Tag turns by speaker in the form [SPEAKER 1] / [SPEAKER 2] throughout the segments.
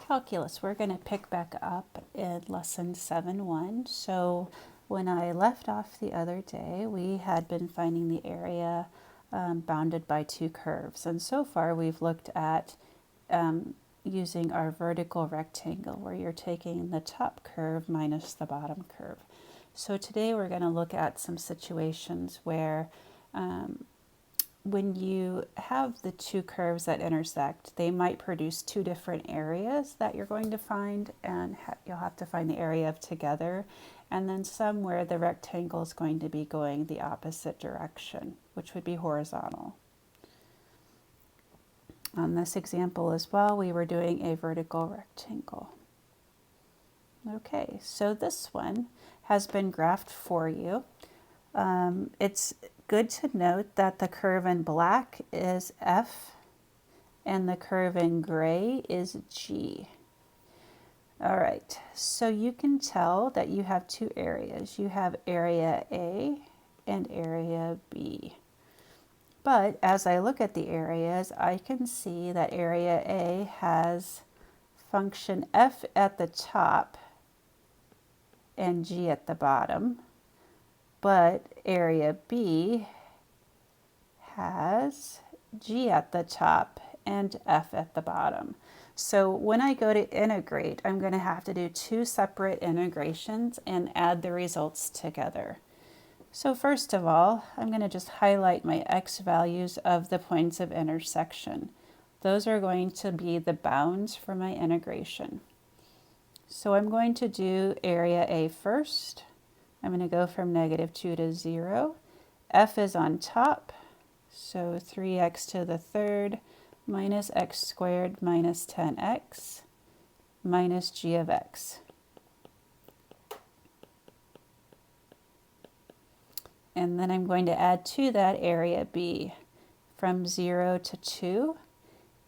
[SPEAKER 1] calculus, we're going to pick back up in lesson 7.1. So when I left off the other day, we had been finding the area bounded by two curves. And so far we've looked at using our vertical rectangle, where you're taking the top curve minus the bottom curve. So today we're going to look at some situations where when you have the two curves that intersect, they might produce two different areas that you're going to find, and you'll have to find the area of together, and then some where the rectangle is going to be going the opposite direction, which would be horizontal. On this example as well, we were doing a vertical rectangle. Okay, so this one has been graphed for you. It's good to note that the curve in black is F and the curve in gray is G. All right, so you can tell that you have two areas. You have area A and area B. But as I look at the areas, I can see that area A has function F at the top and G at the bottom. But area B has G at the top and F at the bottom. So when I go to integrate, I'm going to have to do two separate integrations and add the results together. So first of all, I'm going to just highlight my x values of the points of intersection. Those are going to be the bounds for my integration. So I'm going to do area A first. I'm going to go from -2 to 0. F is on top, so 3x to the third minus x squared minus 10x minus g of x. And then I'm going to add to that area B from 0 to 2.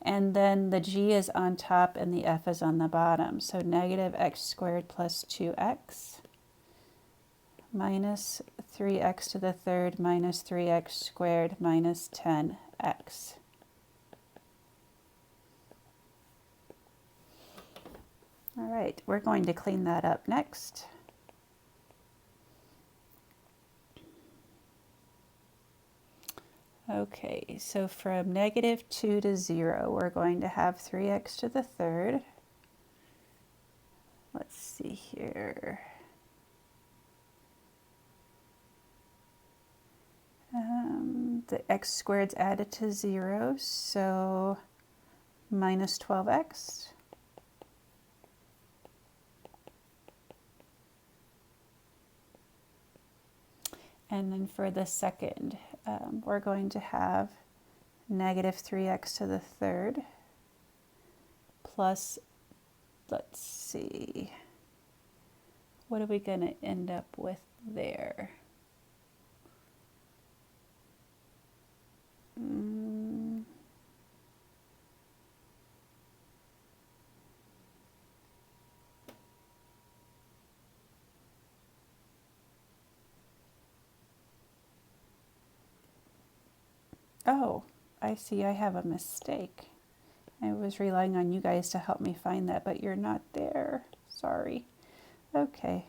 [SPEAKER 1] And then the g is on top and the f is on the bottom. So -x squared plus 2x minus 3x to the third minus 3x squared minus 10x. All right, we're going to clean that up next. Okay, so from -2 to 0, we're going to have 3x to the third. Let's see here. The x squared's added to 0, so minus 12x. And then for the second, we're going to have -3x to the third plus, let's see, what are we going to end up with there? Oh, I see I have a mistake. I was relying on you guys to help me find that, but you're not there. Sorry. Okay.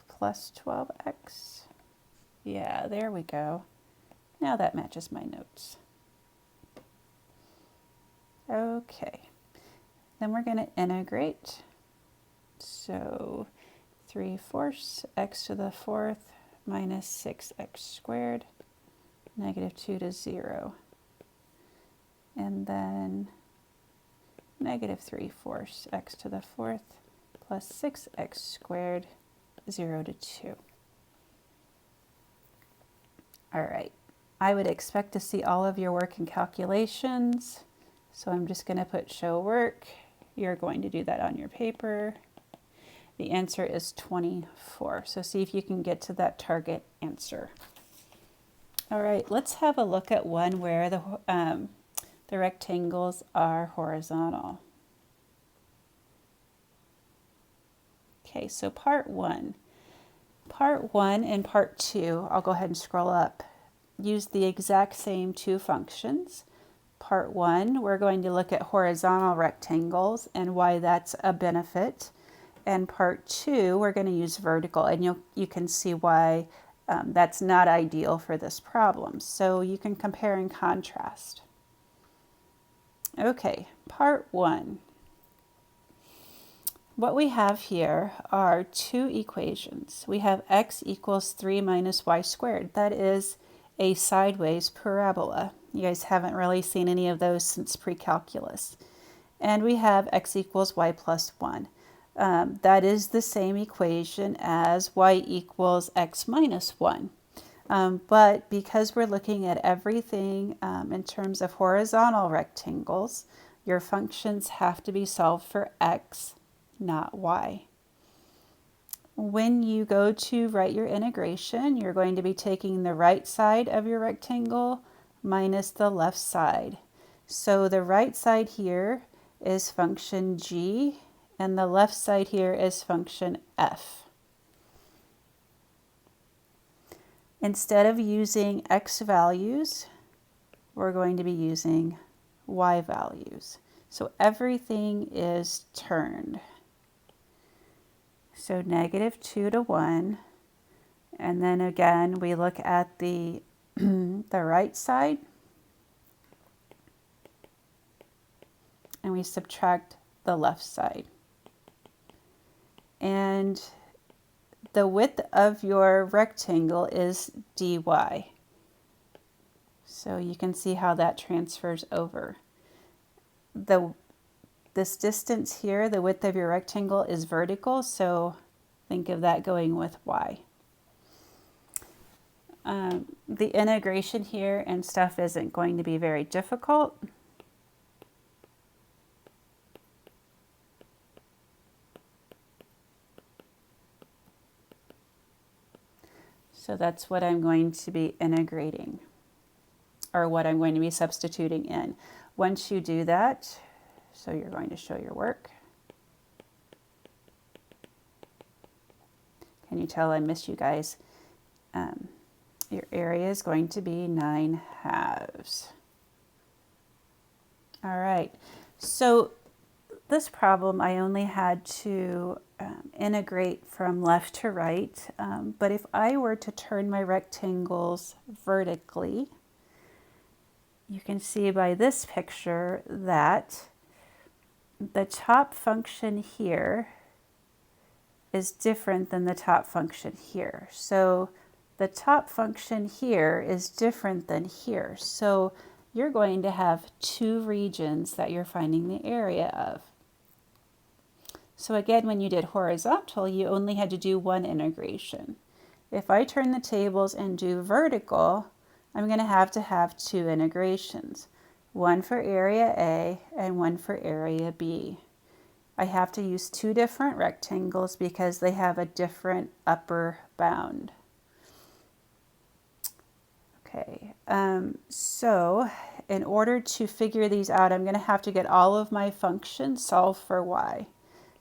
[SPEAKER 1] Plus 12x. Yeah, there we go. Now that matches my notes. Okay. Then we're going to integrate. So 3/4 x to the fourth minus 6x squared, -2 to 0. And then -3/4 x to the fourth plus 6x squared, 0 to 2. All right, I would expect to see all of your work and calculations, so I'm just going to put show work. You're going to do that on your paper. The answer is 24, so see if you can get to that target answer. All right, let's have a look at one where the rectangles are horizontal. Okay, so part one. Part one and part two, I'll go ahead and scroll up, use the exact same two functions. Part 1, we're going to look at horizontal rectangles and why that's a benefit. And part 2, we're going to use vertical, and you can see why that's not ideal for this problem. So you can compare and contrast. Okay, part 1. What we have here are two equations. We have x equals 3 minus y squared. That is a sideways parabola. You guys haven't really seen any of those since pre-calculus. And we have x equals y plus 1. That is the same equation as y equals x minus 1. But because we're looking at everything in terms of horizontal rectangles, your functions have to be solved for x, not y. When you go to write your integration, you're going to be taking the right side of your rectangle minus the left side. So the right side here is function g, and the left side here is function f. Instead of using x values, we're going to be using y values. So everything is turned. So -2 to 1, and then again we look at the the right side and we subtract the left side. And the width of your rectangle is dy. So you can see how that transfers over. This distance here, the width of your rectangle, is vertical, so think of that going with y. The integration here and stuff isn't going to be very difficult. So that's what I'm going to be integrating, or what I'm going to be substituting in. Once you do that, so you're going to show your work. Can you tell I miss you guys? Your area is going to be 9/2. All right, so this problem I only had to integrate from left to right, but if I were to turn my rectangles vertically, you can see by this picture that the top function here is different than the top function here. So the top function here is different than here. So you're going to have two regions that you're finding the area of. So again, when you did horizontal, you only had to do one integration. If I turn the tables and do vertical, I'm going to have two integrations. One for area A and one for area B. I have to use two different rectangles because they have a different upper bound. Okay, so in order to figure these out, I'm going to have to get all of my functions solved for y.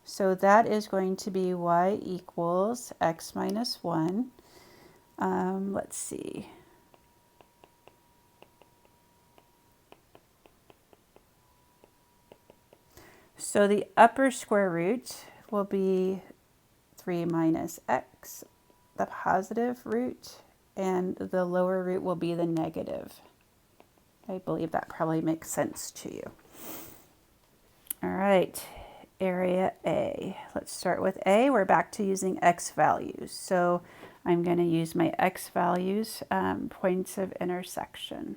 [SPEAKER 1] So that is going to be y equals x minus 1. Let's see. So the upper square root will be 3 minus x, the positive root, and the lower root will be the negative. I believe that probably makes sense to you. All right, area A. Let's start with A. We're back to using x values. So I'm going to use my x values, points of intersection.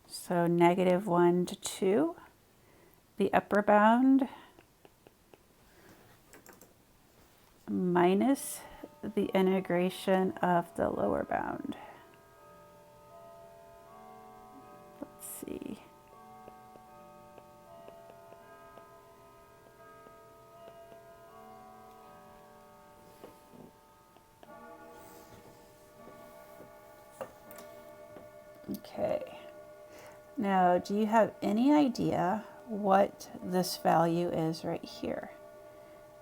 [SPEAKER 1] So -1 to 2, the upper bound, minus the integration of the lower bound. Let's see. Okay. Now, do you have any idea what this value is right here?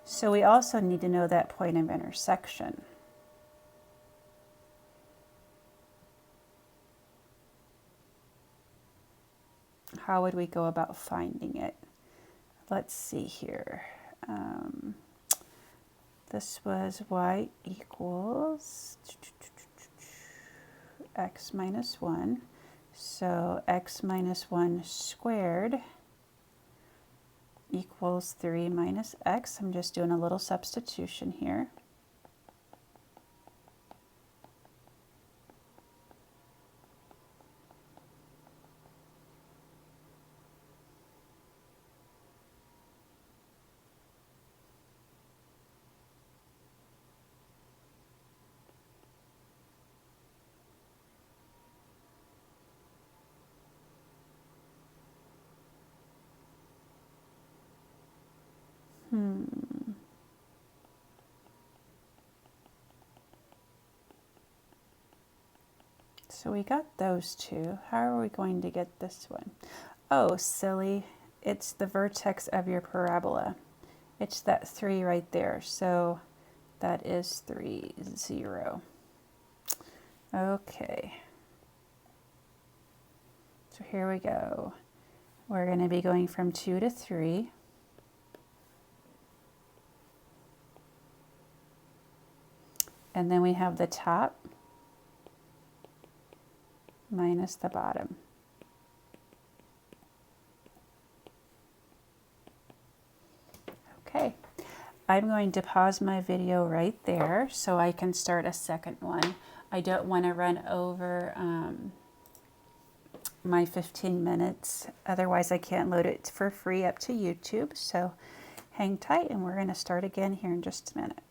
[SPEAKER 1] So we also need to know that point of intersection. how would we go about finding it? Let's see here. This was y equals x minus 1. So x minus 1 squared equals 3 minus x. I'm just doing a little substitution here. So we got those two. How are we going to get this one? Oh, silly. It's the vertex of your parabola. It's that 3 right there. So that is 3, 0. Okay. So here we go. We're going to be going from 2 to 3. And then we have the top minus the bottom. Okay, I'm going to pause my video right there so I can start a second one. I don't want to run over my 15 minutes, otherwise I can't load it for free up to YouTube. So hang tight and we're going to start again here in just a minute.